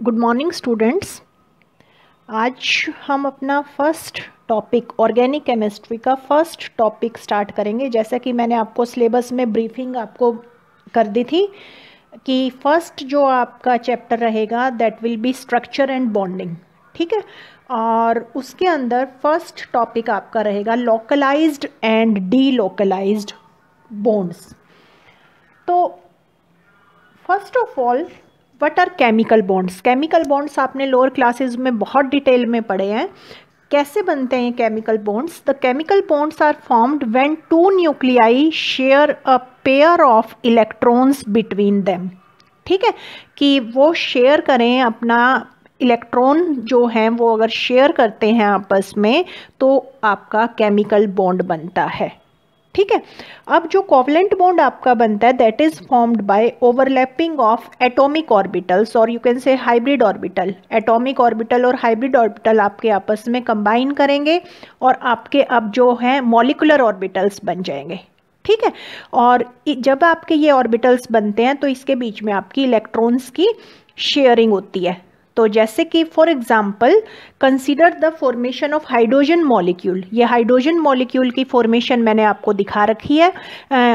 Good morning students. आज हम अपना फर्स्ट टॉपिक ऑर्गेनिक केमिस्ट्री का फर्स्ट टॉपिक स्टार्ट करेंगे। जैसा कि मैंने आपको सिलेबस में ब्रीफिंग आपको कर दी थी कि फर्स्ट जो आपका चैप्टर रहेगा that will be structure and bonding, ठीक है। और उसके अंदर फर्स्ट टॉपिक आपका रहेगा लोकलाइज्ड एंड डीलोकलाइज्ड बॉन्ड्स। तो first of all what are chemical bonds. Chemical bonds आपने लोअर क्लासेस में बहुत डिटेल में पढ़े हैं। कैसे बनते हैं chemical bonds? The chemical bonds are formed when two nuclei share a pair of electrons between them, ठीक है, कि वो शेयर करें अपना इलेक्ट्रॉन जो हैं वो अगर शेयर करते हैं आपस में तो आपका केमिकल बॉन्ड बनता है, ठीक है। अब जो कोवलेंट बॉन्ड आपका बनता है that is formed by overlapping of atomic orbitals और you can say hybrid orbital. Atomic orbital और हाइब्रिड ऑर्बिटल आपके आपस में कंबाइन करेंगे और आपके अब जो हैं मॉलिक्यूलर ऑर्बिटल्स बन जाएंगे, ठीक है। और जब आपके ये ऑर्बिटल्स बनते हैं तो इसके बीच में आपकी इलेक्ट्रॉन्स की शेयरिंग होती है। तो जैसे कि for example consider the formation of hydrogen molecule. ये हाइड्रोजन मॉलिक्यूल की फॉर्मेशन मैंने आपको दिखा रखी है।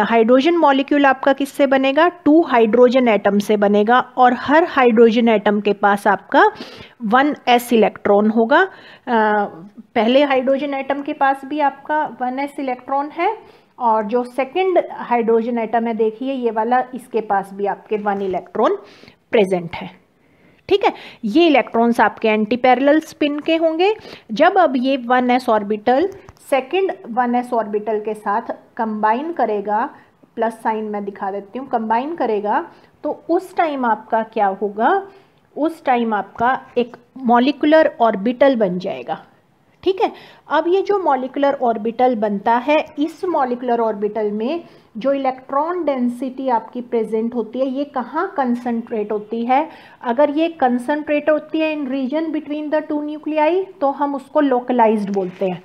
हाइड्रोजन मॉलिक्यूल आपका किससे बनेगा? 2 हाइड्रोजन एटम से बनेगा और हर हाइड्रोजन एटम के पास आपका 1s इलेक्ट्रॉन होगा। पहले हाइड्रोजन एटम के पास भी आपका 1s इलेक्ट्रॉन है और जो सेकेंड हाइड्रोजन एटम है देखिए ये वाला, इसके पास भी आपके 1 इलेक्ट्रॉन प्रेजेंट है, ठीक है। ये इलेक्ट्रॉन्स आपके एंटी पैरेलल स्पिन के होंगे। जब अब ये 1s orbital second 1s orbital के साथ कंबाइन करेगा, प्लस साइन मैं दिखा देती हूँ, कंबाइन करेगा तो उस टाइम आपका क्या होगा? उस टाइम आपका एक मॉलिक्यूलर ऑर्बिटल बन जाएगा, ठीक है। अब ये जो मॉलिक्यूलर ऑर्बिटल बनता है, इस मॉलिक्यूलर ऑर्बिटल में जो इलेक्ट्रॉन डेंसिटी आपकी प्रेजेंट होती है ये कहाँ कंसंट्रेट होती है? अगर ये कंसंट्रेट होती है इन रीजन बिटवीन द 2 न्यूक्लियाई तो हम उसको लोकलाइज्ड बोलते हैं।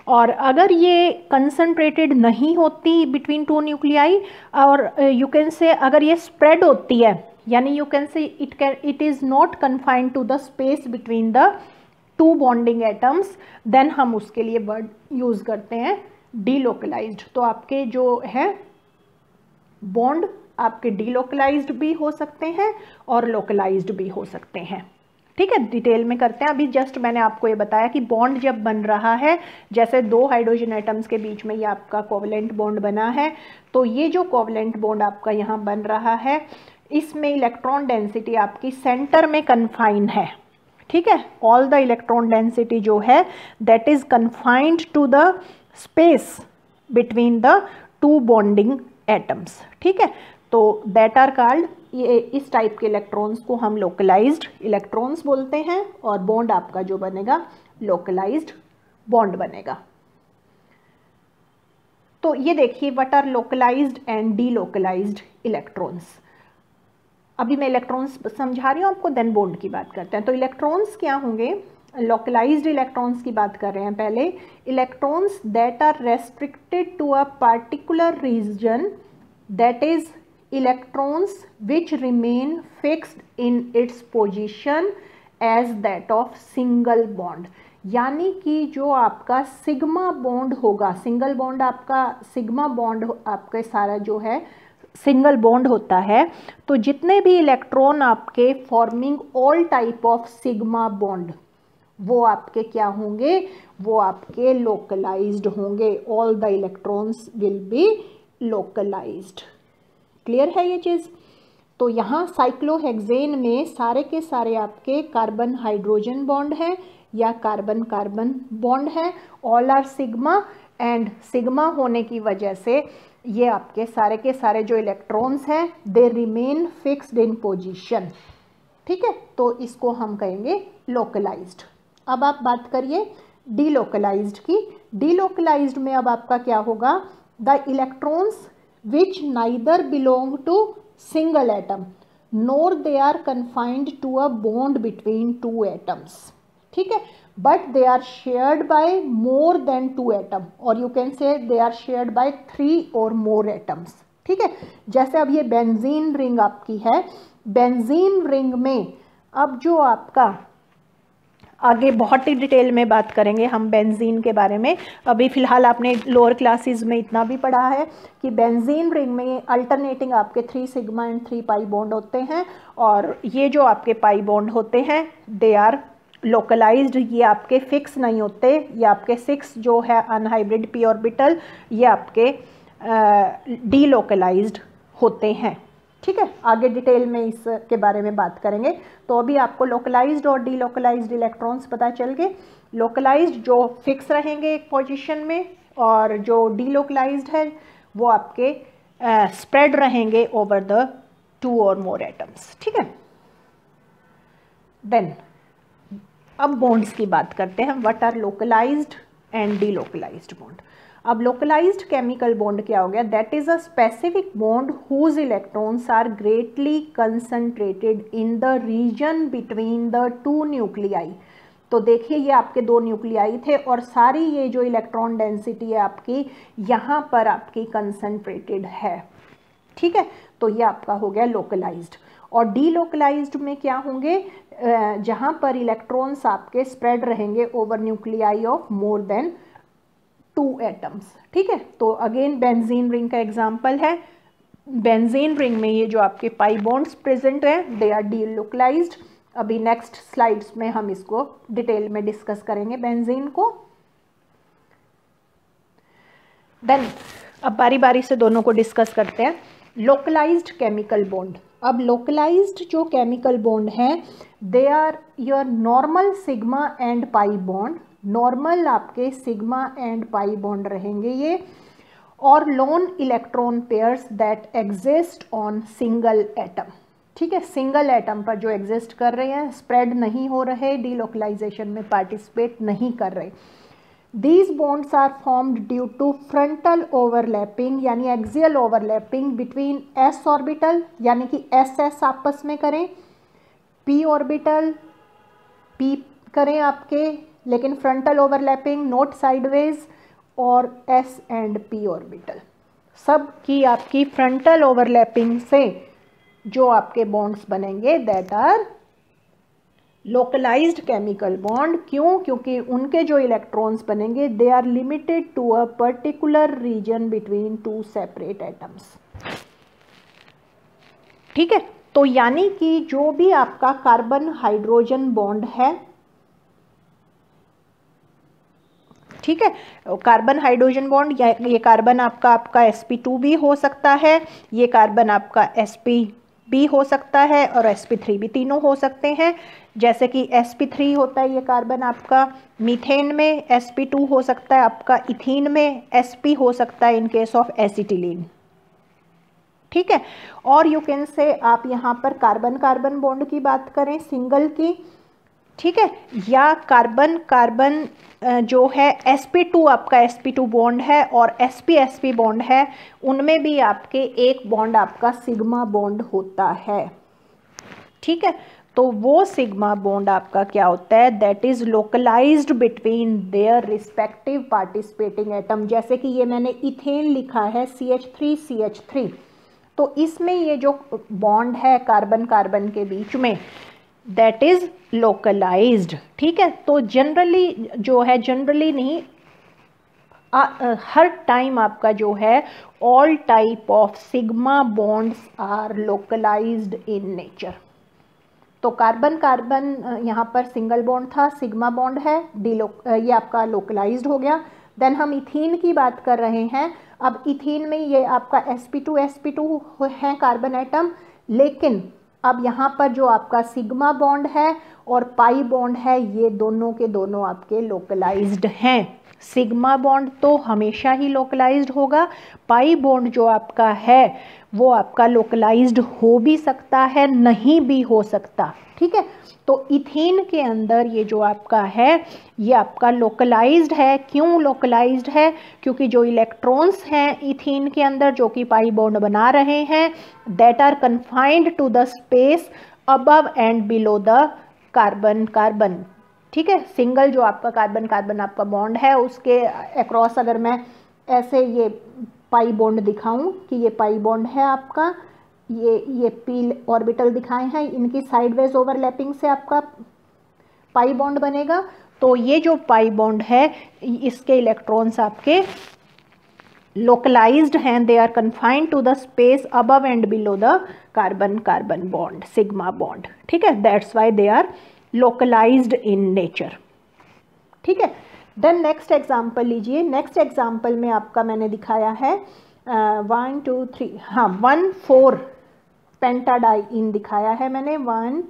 और अगर ये कंसंट्रेटेड नहीं होती बिटवीन 2 न्यूक्लियाई और यू कैन से अगर ये स्प्रेड होती है, यानी you can say it is not confined to the space between the 2 bonding atoms, then हम उसके लिए वर्ड यूज़ करते हैं डीलोकलाइज्ड। तो आपके जो है बॉन्ड आपके डीलोकलाइज्ड भी हो सकते हैं और लोकलाइज्ड भी हो सकते हैं, ठीक है। डिटेल में करते हैं। अभी जस्ट मैंने आपको ये बताया कि बॉन्ड जब बन रहा है, जैसे 2 हाइड्रोजन एटम्स के बीच में ये आपका कोवलेंट बॉन्ड बना है, तो ये जो कोवलेंट बॉन्ड आपका यहाँ बन रहा है इसमें इलेक्ट्रॉन डेंसिटी आपकी सेंटर में कन्फाइन है, ठीक है। ऑल द इलेक्ट्रॉन डेंसिटी जो है that is confined to the space between the 2 bonding atoms, ठीक है। तो दैट आर कॉल्ड, ये इस टाइप के इलेक्ट्रॉन्स को हम लोकलाइज्ड इलेक्ट्रॉन्स बोलते हैं और बॉन्ड आपका जो बनेगा लोकलाइज्ड बॉन्ड बनेगा। तो ये देखिए what are localised and delocalised electrons. अभी मैं इलेक्ट्रॉन्स समझा रही हूँ आपको, देन बॉन्ड की बात करते हैं। तो इलेक्ट्रॉन्स क्या होंगे? लोकलाइज्ड इलेक्ट्रॉन्स की बात कर रहे हैं पहले। Electrons that are restricted to a particular region, that is electrons which remain fixed in its position as that of single bond. यानी कि जो आपका सिग्मा बॉन्ड होगा, सिंगल बॉन्ड आपका सिग्मा बॉन्ड आपके सारा जो है सिंगल बॉन्ड होता है, तो जितने भी इलेक्ट्रॉन आपके forming all type of sigma bond वो आपके क्या होंगे? वो आपके लोकलाइज्ड होंगे। All the electrons will be localised. Clear है ये चीज़? तो यहाँ साइक्लोहेक्सेन में सारे के सारे आपके कार्बन हाइड्रोजन बॉन्ड है या कार्बन कार्बन बॉन्ड है, all are sigma, and sigma होने की वजह से ये आपके सारे के सारे जो इलेक्ट्रॉन्स हैं they remain fixed in position, ठीक है। तो इसको हम कहेंगे लोकलाइज्ड। अब आप बात करिए डीलोकलाइज्ड की। डीलोकलाइज्ड में अब आपका क्या होगा? The electrons which neither belong to single atom nor they are confined to a bond between 2 atoms, ठीक है, but they are shared by more than 2 atom, or you can say they are shared by 3 or more atoms, ठीक है। जैसे अब ये benzene ring आपकी है, benzene ring में अब जो आपका आगे बहुत ही डिटेल में बात करेंगे हम बेंजीन के बारे में। अभी फ़िलहाल आपने लोअर क्लासेस में इतना भी पढ़ा है कि बेंजीन रिंग में अल्टरनेटिंग आपके 3 सिग्मा एंड 3 पाई बॉन्ड होते हैं, और ये जो आपके पाई बॉन्ड होते हैं दे आर लोकलाइज्ड, ये आपके फिक्स नहीं होते। ये आपके 6 जो है अनहाइब्रिड पी ऑर्बिटल, ये आपके डी लोकलाइज्ड होते हैं। ठीक है, आगे डिटेल में इसके बारे में बात करेंगे। तो अभी आपको लोकलाइज्ड और डी लोकलाइज्ड इलेक्ट्रॉन्स पता चल गए। लोकलाइज्ड जो फिक्स रहेंगे एक पोजीशन में, और जो डी लोकलाइज्ड है वो आपके स्प्रेड रहेंगे ओवर द 2 और मोर एटम्स। ठीक है, देन अब बॉन्ड्स की बात करते हैं। What are localised and delocalised bond. अब लोकलाइज्ड केमिकल बॉन्ड क्या हो गया? That is a specific bond whose electrons are greatly concentrated in the region between the 2 nuclei. तो देखिए ये आपके 2 न्यूक्लियाई थे और सारी ये जो इलेक्ट्रॉन डेंसिटी है आपकी यहाँ पर आपकी कंसंट्रेटेड है। ठीक है, तो ये आपका हो गया लोकलाइज्ड। और डी लोकलाइज्ड में क्या होंगे? जहाँ पर इलेक्ट्रॉन्स आपके स्प्रेड रहेंगे over nuclei of more than 2 atoms. ठीक है, तो अगेन बेंजीन रिंग का एग्जांपल है। बेंजीन रिंग में ये जो आपके पाई बॉन्ड्स प्रेजेंट हैं दे आर डी लोकलाइज्ड। अभी नेक्स्ट स्लाइड्स में हम इसको डिटेल में डिस्कस करेंगे बेंजीन को। देन अब बारी बारी से दोनों को डिस्कस करते हैं। Localised chemical bond. अब लोकलाइज्ड जो केमिकल बॉन्ड है they are your normal sigma and pi bond. Normal आपके सिग्मा एंड पाई बॉन्ड रहेंगे ये, और lone electron pairs that exist on single atom. ठीक है, सिंगल एटम पर जो एग्जिस्ट कर रहे हैं, स्प्रेड नहीं हो रहे, डीलोकलाइजेशन में पार्टिसिपेट नहीं कर रहे। These bonds are formed due to frontal overlapping यानी axial overlapping between s orbital, यानी कि s आपस में करें, p ऑर्बिटल p करें आपके, लेकिन फ्रंटल ओवरलैपिंग नोट साइडवेज, और s एंड p ऑर्बिटल सब की आपकी फ्रंटल ओवरलैपिंग से जो आपके बॉन्ड्स बनेंगे that are localised chemical bond. क्यों? क्योंकि उनके जो इलेक्ट्रॉन्स बनेंगे they are limited to a particular region between 2 separate atoms. ठीक है, तो यानी कि जो भी आपका कार्बन हाइड्रोजन बॉन्ड है, ठीक है, कार्बन हाइड्रोजन बॉन्ड, ये कार्बन आपका sp2 भी हो सकता है, ये कार्बन आपका sp भी हो सकता है, और sp3 भी, तीनों हो सकते हैं। जैसे कि sp3 होता है ये कार्बन आपका मीथेन में, sp2 हो सकता है आपका इथीन में, sp हो सकता है इन केस ऑफ एसिटिलीन। ठीक है, और यू कैन से आप यहाँ पर कार्बन कार्बन बॉन्ड की बात करें सिंगल की, ठीक है, या कार्बन कार्बन जो है sp2 आपका sp2 बॉन्ड है और sp बॉन्ड है, उनमें भी आपके एक बॉन्ड आपका सिग्मा बॉन्ड होता है। ठीक है, तो वो सिग्मा बॉन्ड आपका क्या होता है? That is localised between their respective participating atom. जैसे कि ये मैंने इथेन लिखा है CH3CH3, तो इसमें ये जो बॉन्ड है कार्बन कार्बन के बीच में दैट इज लोकलाइज्ड। ठीक है, तो जनरली जो है, जनरली नहीं, हर टाइम आपका जो है all type of sigma bonds are localised in nature. तो कार्बन कार्बन यहाँ पर सिंगल बॉन्ड था, सिग्मा बॉन्ड है, ये आपका लोकलाइज्ड हो गया। देन हम इथीन की बात कर रहे हैं। अब इथीन में ये आपका sp2 है कार्बन एटम, लेकिन अब यहाँ पर जो आपका सिग्मा बॉन्ड है और पाई बॉन्ड है ये दोनों के दोनों आपके लोकलाइज्ड हैं। सिग्मा बॉन्ड तो हमेशा ही लोकलाइज्ड होगा, पाई बॉन्ड जो आपका है वो आपका लोकलाइज्ड हो भी सकता है, नहीं भी हो सकता। ठीक है, तो इथीन के अंदर ये जो आपका है ये आपका लोकलाइज्ड है। क्यों लोकलाइज्ड है? क्योंकि जो इलेक्ट्रॉन्स हैं इथीन के अंदर जो कि पाई बॉन्ड बना रहे हैं that are confined to the space above and below the carbon carbon. ठीक है, सिंगल जो आपका कार्बन कार्बन आपका बॉन्ड है उसके अक्रॉस अगर मैं ऐसे ये पाई बॉन्ड दिखाऊं कि ये पाई बॉन्ड है आपका, ये पी ऑर्बिटल दिखाए हैं, इनकी साइडवेज ओवरलैपिंग से आपका पाई बॉन्ड बनेगा। तो ये जो पाई बॉन्ड है इसके इलेक्ट्रॉन्स आपके लोकलाइज्ड हैं, they are confined to the space above and below the carbon carbon bond, sigma bond. ठीक है, that's why they are localised in nature. ठीक है, देन नेक्स्ट एग्जाम्पल लीजिए। नेक्स्ट एग्जाम्पल में आपका मैंने दिखाया है 1 2 3 हाँ 1,4 पेंटाडाइइन दिखाया है मैंने। 1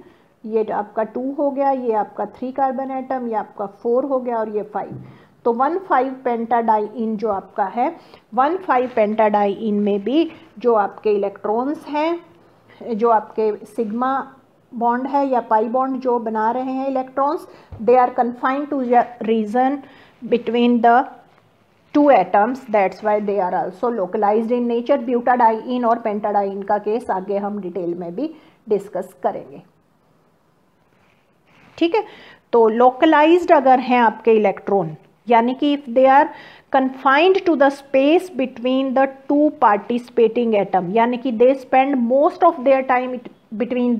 ये आपका 2 हो गया, ये आपका 3 कार्बन एटम, ये आपका 4 हो गया और ये 5। तो 1,5 पेंटाडाइइन जो आपका है, 1,5 पेंटाडाइइन में भी जो आपके इलेक्ट्रॉन्स हैं, जो आपके सिग्मा बॉन्ड है या पाई बॉन्ड जो बना रहे हैं electrons, they are confined to region between the two atoms, that's why they are also localized in nature. Butadiene और पेंटाडाइइन का केस आगे हम डिटेल में भी डिस्कस करेंगे। ठीक है, तो लोकलाइज्ड अगर हैं आपके इलेक्ट्रॉन, यानी कि if they are confined to the space between the two participating atom, यानी कि they spend most of their time between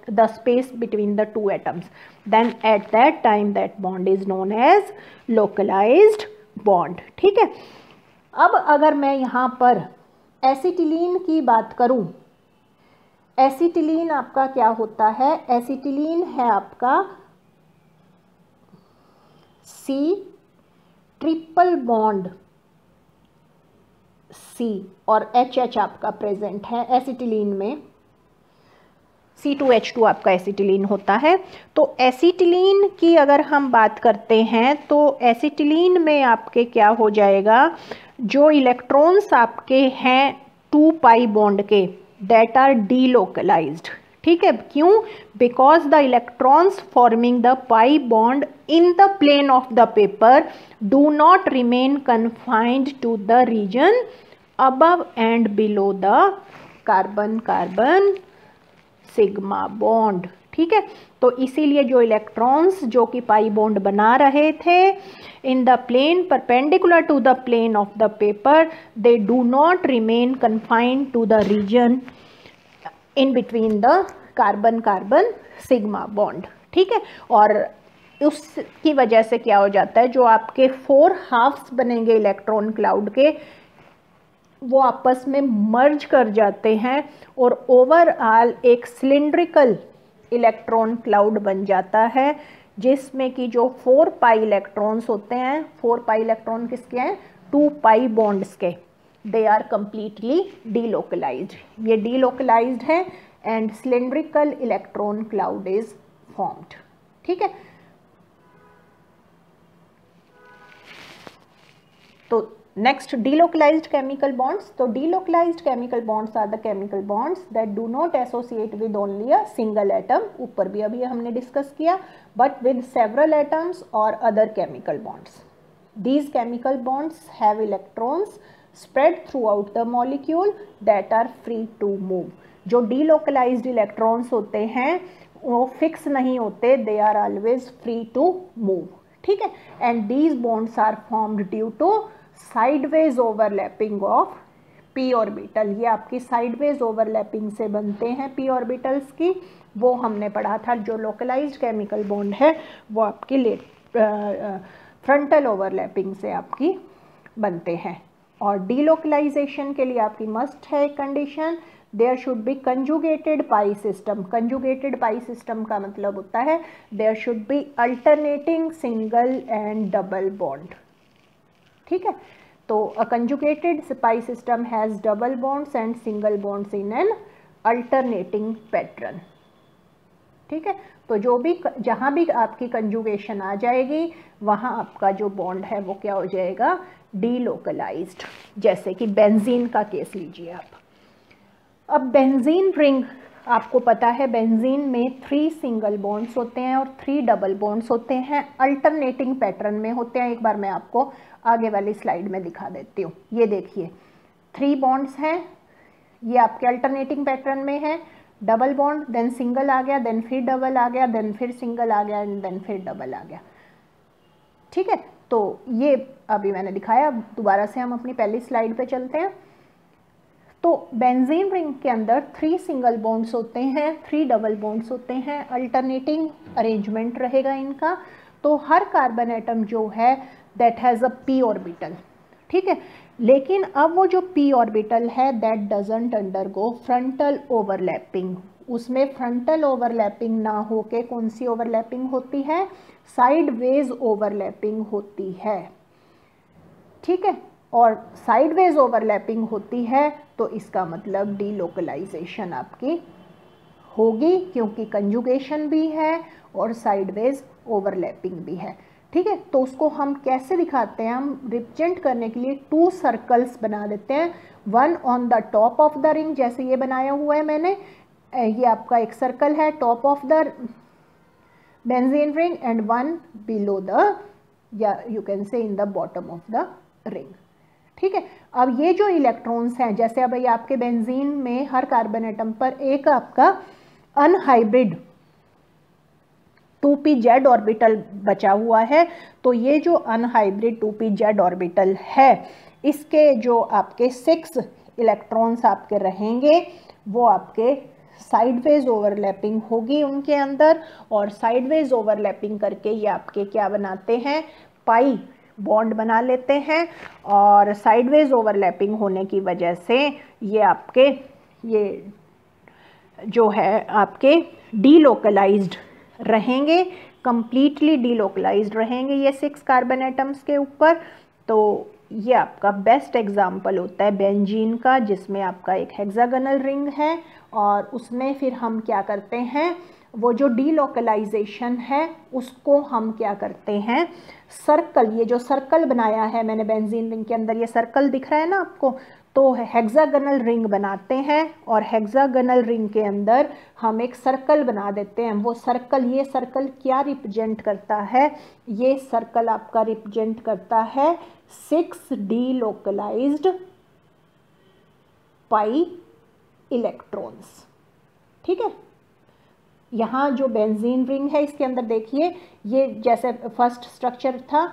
the space between the two atoms, then at that time that bond is known as localized bond। ठीक है, अब अगर मैं यहाँ पर acetylene की बात करूँ, एसिटिलीन आपका क्या होता है? एसिटिलीन है आपका C ट्रिपल बॉन्ड C और HH आपका प्रेजेंट है एसिटिलीन में। C2H2 आपका एसिटिलीन होता है। तो एसिटिलीन की अगर हम बात करते हैं तो एसिटिलीन में आपके क्या हो जाएगा, जो इलेक्ट्रॉन्स आपके हैं 2 पाई बॉन्ड के, दैट आर डीलोकलाइज्ड। ठीक है, क्यों? Because the electrons forming the pi bond in the plane of the paper do not remain confined to the region above and below the carbon carbon sigma bond। ठीक है, तो इसीलिए जो electrons जो कि पाई बॉन्ड बना रहे थे in the plane perpendicular to the plane of the paper, they do not remain confined to the region in between the carbon carbon sigma bond। ठीक है, और उसकी वजह से क्या हो जाता है, जो आपके 4 हाफ्स बनेंगे इलेक्ट्रॉन क्लाउड के, वो आपस में मर्ज कर जाते हैं और ओवरऑल एक सिलिंड्रिकल इलेक्ट्रॉन क्लाउड बन जाता है, जिसमें कि जो 4 पाई इलेक्ट्रॉन्स होते हैं, 4 पाई इलेक्ट्रॉन किसके हैं? 2 पाई बॉन्ड्स के, दे आर कंप्लीटली डीलोकलाइज्ड। ये डीलोकलाइज्ड है and cylindrical electron cloud is formed. ठीक है, तो नेक्स्ट delocalized chemical bonds। तो delocalized chemical bonds are the chemical bonds that do not associate with only a single atom, ऊपर भी अभी हमने डिस्कस किया, but with several atoms or other chemical bonds। These chemical bonds have electrons spread throughout the molecule that are free to move। जो delocalized electrons होते हैं वो fix नहीं होते, they are always free to move। ठीक है, and these bonds are formed due to sideways overlapping of P orbital. ये आपकी साइडवेज ओवरलैपिंग से बनते हैं पी ऑर्बिटल्स की, वो हमने पढ़ा था। जो लोकलाइज्ड केमिकल बॉन्ड है वो आपकी फ्रंटल ओवरलैपिंग से आपकी बनते हैं। और डीलोकलाइजेशन के लिए आपकी मस्ट है condition, there should be conjugated pi system. Conjugated pi system का मतलब होता है there should be alternating single and double bond. ठीक है, तो a conjugated pi system has double bonds and single bonds in an alternating pattern. ठीक है, तो जो भी जहाँ भी आपकी कंजुगेशन आ जाएगी वहाँ आपका जो बॉन्ड है वो क्या हो जाएगा? डीलोकलाइज्ड। जैसे कि बेंजीन का केस लीजिए आप। अब बेंजीन रिंग आपको पता है, बेंजीन में 3 सिंगल बॉन्ड्स होते हैं और 3 डबल बॉन्ड्स होते हैं, अल्टरनेटिंग पैटर्न में होते हैं। एक बार मैं आपको आगे वाली स्लाइड में दिखा देती हूँ। ये देखिए 3 बॉन्ड्स हैं, ये आपके अल्टरनेटिंग पैटर्न में है। डबल बॉन्ड, देन सिंगल आ गया, देन फिर डबल आ गया, देन फिर सिंगल आ गया एंड देन फिर डबल आ गया। ठीक है, तो ये अभी मैंने दिखाया, दोबारा से हम अपनी पहली स्लाइड पे चलते हैं। तो बेंजीन रिंग के अंदर 3 सिंगल बॉन्ड्स होते हैं, 3 डबल बॉन्ड्स होते हैं, अल्टरनेटिंग अरेंजमेंट रहेगा इनका। तो हर कार्बन एटम जो है that has a p orbital, ठीक है। लेकिन अब वो जो p ऑर्बिटल है that doesn't undergo frontal overlapping, उसमें फ्रंटल ओवरलैपिंग ना होके कौन सी ओवरलैपिंग होती है, साइडवेज ओवरलैपिंग होती है, ठीक है। और साइडवेज ओवरलैपिंग होती है तो इसका मतलब डीलोकलाइजेशन आपकी होगी, क्योंकि कंजुगेशन भी है और साइडवेज ओवरलैपिंग भी है, ठीक है। तो उसको हम कैसे दिखाते हैं, हम रिप्रेजेंट करने के लिए 2 सर्कल्स बना देते हैं, 1 on the top of the ring, जैसे ये बनाया हुआ है मैंने, ये आपका एक सर्कल है top of the benzene ring, and 1 below the, या you can say in the bottom of the ring, ठीक है। अब ये जो इलेक्ट्रॉन्स हैं, जैसे अब ये आपके बेंजीन में हर कार्बन एटम पर एक आपका अनहाइब्रिड 2pz ऑर्बिटल बचा हुआ है, तो ये जो अनहाइब्रिड 2pz ऑर्बिटल है इसके जो आपके 6 इलेक्ट्रॉन्स आपके रहेंगे वो आपके साइडवेज ओवरलैपिंग होगी उनके अंदर, और साइडवेज ओवरलैपिंग करके ये आपके क्या बनाते हैं, पाई बॉन्ड बना लेते हैं। और साइडवेज ओवरलैपिंग होने की वजह से ये आपके ये जो है आपके डीलोकलाइज्ड रहेंगे, कंप्लीटली डीलोकलाइज्ड रहेंगे ये 6 कार्बन एटम्स के ऊपर। तो ये आपका बेस्ट एग्जाम्पल होता है बेंजीन का, जिसमें आपका एक हेक्सागोनल रिंग है और उसमें फिर हम क्या करते हैं, वो जो डीलोकलाइजेशन है उसको हम क्या करते हैं, सर्कल, ये जो सर्कल बनाया है मैंने बेंजीन रिंग के अंदर, ये सर्कल दिख रहा है ना आपको, तो हेक्सागोनल रिंग बनाते हैं और हेक्सागोनल रिंग के अंदर हम एक सर्कल बना देते हैं। वो सर्कल, ये सर्कल क्या रिप्रेजेंट करता है, ये सर्कल आपका रिप्रेजेंट करता है 6 डीलोकलाइज्ड पाई इलेक्ट्रॉन्स, ठीक है। यहाँ जो बेंजीन रिंग है इसके अंदर देखिए, ये जैसे फर्स्ट स्ट्रक्चर था,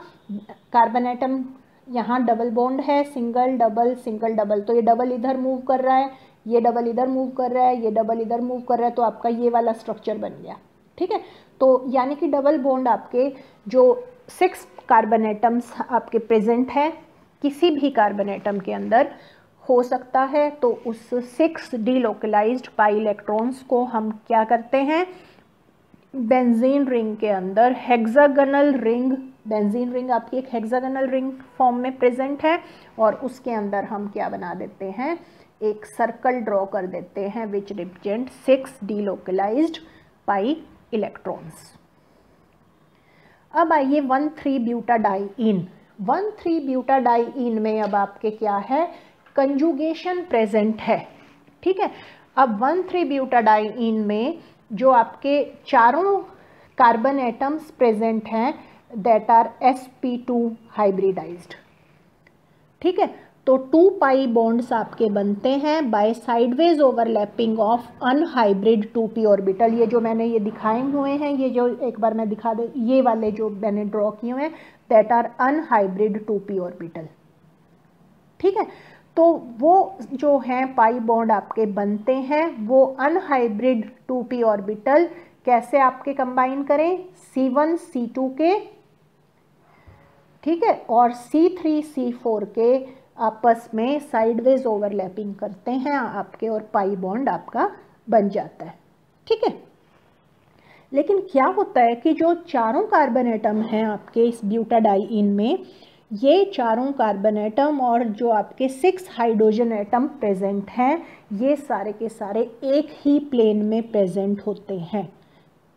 कार्बन एटम यहाँ डबल बॉन्ड है, सिंगल डबल सिंगल डबल, तो ये डबल इधर मूव कर रहा है, ये डबल इधर मूव कर रहा है, ये डबल इधर मूव कर रहा है, तो आपका ये वाला स्ट्रक्चर बन गया, ठीक है। तो यानी कि डबल बॉन्ड आपके जो 6 कार्बन एटम्स आपके प्रेजेंट है किसी भी कार्बन एटम के अंदर हो सकता है, तो उस 6 डीलोकलाइज्ड पाई इलेक्ट्रॉन्स को हम क्या करते हैं, बेंजीन रिंग के अंदर हेक्सागोनल रिंग, बेंजीन रिंग आपकी एक हेक्सागोनल रिंग फॉर्म में प्रेजेंट है, और उसके अंदर हम क्या बना देते हैं, एक सर्कल ड्रॉ कर देते हैं which represent 6 delocalised pi electrons. अब आइए 1,3-ब्यूटाडाइईन। 1,3-ब्यूटाडाइईन में अब आपके क्या है, कंजुगेशन प्रेजेंट है, ठीक है। अब 1,3-ब्यूटाडाइईन में जो आपके चारों कार्बन एटम्स प्रेजेंट हैं दैट आर sp2 हाइब्रिडाइज्ड, ठीक है। तो 2 पाई बॉन्ड्स आपके बनते हैं by sideways overlapping of unhybrid 2p orbital. ये जो मैंने ये दिखाए हुए हैं, ये जो एक बार मैं दिखा दे, ये वाले जो मैंने ड्रॉ किए हुए हैं that are unhybrid 2p orbital, ठीक है। तो वो जो हैं पाई बॉन्ड आपके बनते हैं, वो अनहाइब्रिड 2p ऑर्बिटल कैसे आपके कंबाइन करें, C1 C2 के, ठीक है, और C3 C4 के आपस में साइडवेज ओवरलैपिंग करते हैं आपके, और पाई बॉन्ड आपका बन जाता है, ठीक है। लेकिन क्या होता है कि जो चारों कार्बन एटम हैं आपके इस ब्यूटाडाइईन में, ये चारों कार्बन एटम और जो आपके 6 हाइड्रोजन एटम प्रेजेंट हैं, ये सारे के सारे एक ही प्लेन में प्रेजेंट होते हैं।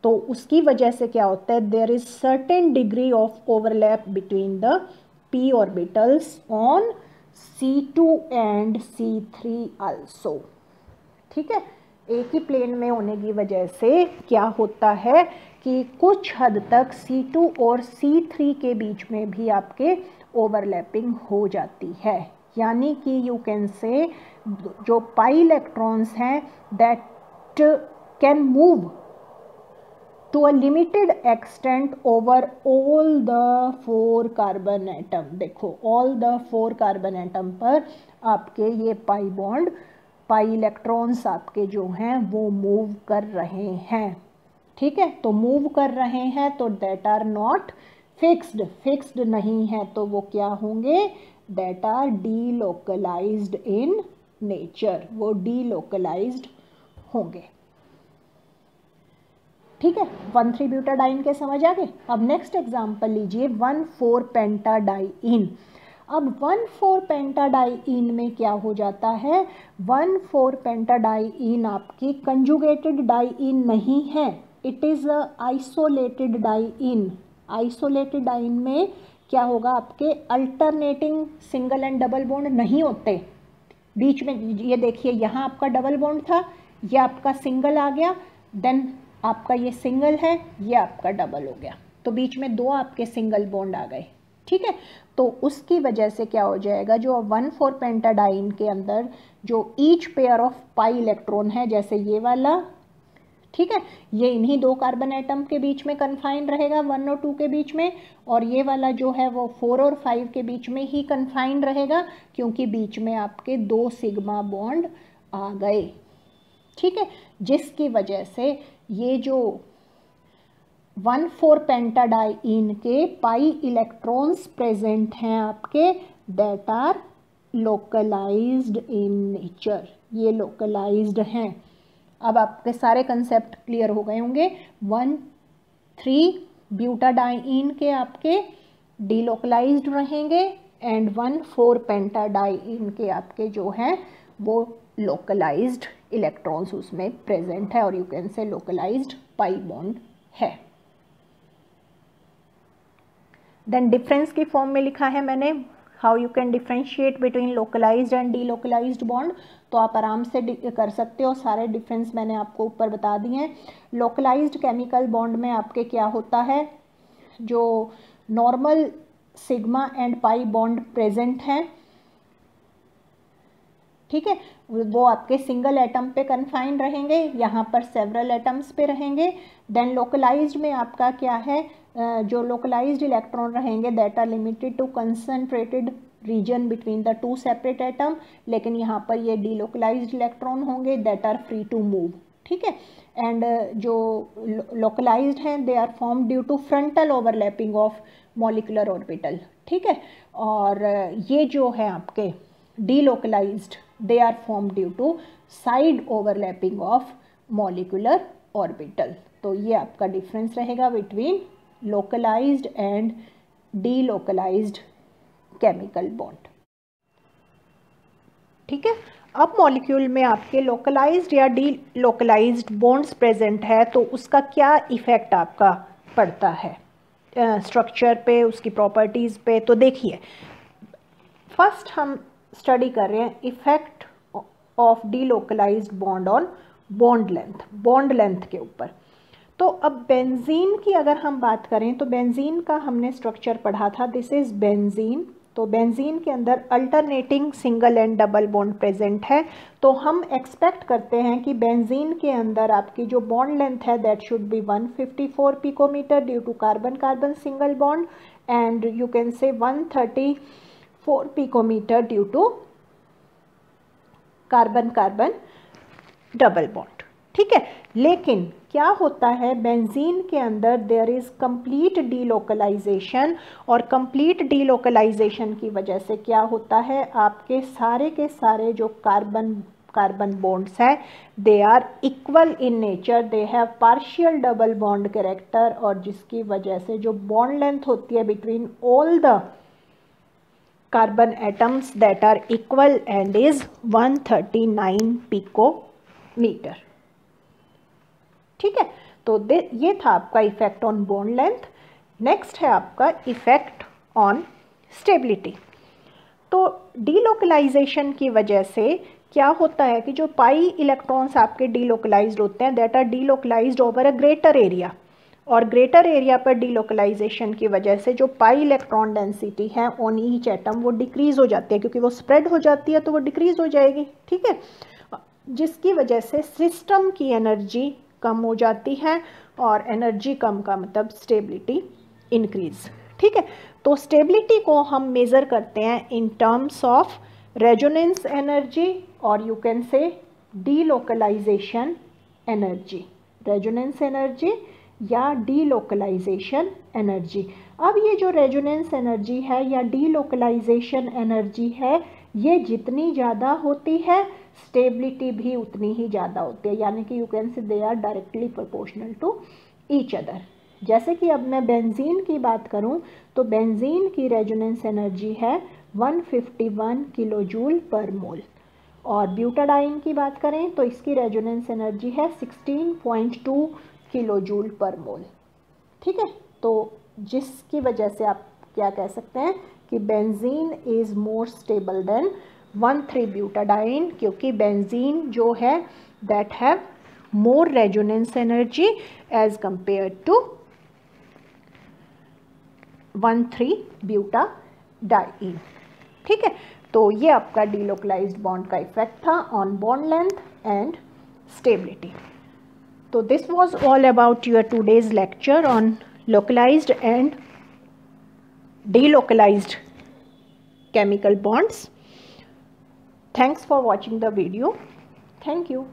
तो उसकी वजह से क्या होता है, there is certain degree of overlap between the p orbitals on C2 and C3 also, ठीक है। एक ही प्लेन में होने की वजह से क्या होता है कि कुछ हद तक C2 और C3 के बीच में भी आपके ओवरलैपिंग हो जाती है, यानी कि यू कैन से जो पाई इलेक्ट्रॉन्स हैं that can move to a limited extent over all the 4 carbon atom. देखो ऑल द 4 कार्बन एटम पर आपके ये पाई बॉन्ड, पाई इलेक्ट्रॉन्स आपके जो हैं वो मूव कर रहे हैं। ठीक है, तो मूव कर रहे हैं तो that are not fixed, fixed नहीं है तो वो क्या होंगे, that are delocalized in nature, वो डीलोकलाइज्ड होंगे। ठीक है, 1,3-ब्यूटाडाइन के समझ आ गए। अब नेक्स्ट एग्जांपल लीजिए 1,4-पेंटाडाइन। अब 1,4-पेंटाडाइन में क्या हो जाता है, 1,4-पेंटाडाइन आपकी कंजुगेटेड डाइन नहीं है, it is a isolated diene. Isolated diene में क्या होगा, आपके alternating single and double bond नहीं होते बीच में। ये देखिए यहाँ आपका डबल बॉन्ड था, ये आपका सिंगल आ गया, देन आपका ये सिंगल है, ये आपका डबल हो गया, तो बीच में 2 आपके सिंगल बॉन्ड आ गए। ठीक है, तो उसकी वजह से क्या हो जाएगा, जो 1,4-पेंटाडाइन के अंदर जो each pair of pi electron है, जैसे ये वाला, ठीक है, ये इन्हीं 2 कार्बन एटम के बीच में कन्फाइंड रहेगा, 1 और 2 के बीच में, और ये वाला जो है वो 4 और 5 के बीच में ही कन्फाइंड रहेगा, क्योंकि बीच में आपके 2 सिग्मा बॉन्ड आ गए। ठीक है, जिसकी वजह से ये जो 1,4-पेंटाडाइन के पाई इलेक्ट्रॉन्स प्रेजेंट हैं आपके, that are localised in nature, ये लोकलाइज्ड हैं। अब आपके सारे कंसेप्ट क्लियर हो गए होंगे। 1,3-ब्यूटाडाइन के आपके डीलोकलाइज्ड रहेंगे एंड 1,4-पेंटाडाइन के आपके जो हैं वो लोकलाइज्ड इलेक्ट्रॉन्स उसमें प्रेजेंट है, और you can say localized pi bond है। देन डिफरेंस की फॉर्म में लिखा है मैंने, how you can differentiate between localized and delocalized bond, तो आप आराम से कर सकते हो, सारे डिफरेंस मैंने आपको ऊपर बता दिए हैं। लोकलाइज्ड केमिकल बॉन्ड में आपके क्या होता है, जो normal sigma and pi bond present हैं, ठीक है, वो आपके सिंगल एटम पे कन्फाइंड रहेंगे, यहाँ पर सेवरल एटम्स पे रहेंगे। देन लोकलाइज्ड में आपका क्या है, जो लोकलाइज्ड इलेक्ट्रॉन रहेंगे that are limited to concentrated region between the 2 separate atom, लेकिन यहाँ पर ये डीलोकलाइज्ड इलेक्ट्रॉन होंगे that are free to move. ठीक है, एंड जो लोकलाइज्ड हैं they are form due to frontal overlapping of molecular orbital. ठीक है, और ये जो है आपके delocalized they are formed due to side overlapping of molecular orbital। तो ये आपका डिफरेंस रहेगा between localized and delocalized chemical bond। ठीक है, अब मॉलिक्यूल में आपके लोकलाइज्ड या डीलोकलाइज्ड बॉन्ड्स प्रेजेंट है तो उसका क्या इफेक्ट आपका पड़ता है स्ट्रक्चर पे, उसकी प्रॉपर्टीज़ पे। तो देखिए फर्स्ट हम स्टडी कर रहे हैं effect of delocalised bond on bond length के ऊपर। तो अब बेंजीन की अगर हम बात करें तो बेंजीन का हमने स्ट्रक्चर पढ़ा था, दिस इज बेंजीन। तो बेंजीन के अंदर alternating single and double bond present है, तो हम एक्सपेक्ट करते हैं कि बेंजीन के अंदर आपकी जो बॉन्ड लेंथ है that should be 154 picometer due to carbon carbon single bond, and you can say 134 picometer due to carbon carbon double bond. ठीक है, लेकिन क्या होता है बेंजीन के अंदर देयर इज कंप्लीट डीलोकलाइजेशन, और कंप्लीट डीलोकलाइजेशन की वजह से क्या होता है आपके सारे के सारे जो कार्बन बॉन्ड्स हैं they are equal in nature, they have partial double bond character, और जिसकी वजह से जो बॉन्ड लेंथ होती है between all the carbon atoms that are equal and is 139 picometer. ठीक है, तो ये था आपका effect on bond length. Next है आपका इफेक्ट ऑन स्टेबिलिटी। तो डीलोकलाइजेशन की वजह से क्या होता है कि जो पाई इलेक्ट्रॉन्स आपके डीलोकलाइज्ड होते हैं that are delocalized over a greater area, और ग्रेटर एरिया पर डीलोकलाइजेशन की वजह से जो पाई इलेक्ट्रॉन डेंसिटी है ऑन ईच एटम वो डिक्रीज हो जाती है, क्योंकि वो स्प्रेड हो जाती है तो वो डिक्रीज हो जाएगी। ठीक है, जिसकी वजह से सिस्टम की एनर्जी कम हो जाती है और एनर्जी कम का मतलब स्टेबिलिटी इंक्रीज। ठीक है, तो स्टेबिलिटी को हम मेज़र करते हैं in terms of resonance energy और you can say delocalization energy, resonance energy या डीलोकलाइजेशन एनर्जी। अब ये जो रेजोनेंस एनर्जी है या डीलोकलाइजेशन एनर्जी है, ये जितनी ज़्यादा होती है स्टेबिलिटी भी उतनी ही ज़्यादा होती है, यानी कि you can say they are directly proportional to each other. जैसे कि अब मैं बेंजीन की बात करूं तो बेंजीन की रेजोनेंस एनर्जी है 151 किलो जूल पर मोल, और ब्यूटाडाइन की बात करें तो इसकी रेजोनेंस एनर्जी है 16.2 किलो जूल पर मोल। ठीक है, तो जिसकी वजह से आप क्या कह सकते हैं कि benzene is more stable than one three butadiene, क्योंकि बेंजीन जो है that have more resonance energy as compare to one three butadiene. ठीक है, तो ये आपका डीलोकलाइज्ड बॉन्ड का इफेक्ट था on bond length and stability. तो this was all about your today's lecture on localized and delocalized chemical bonds. Thanks for watching the video. Thank you.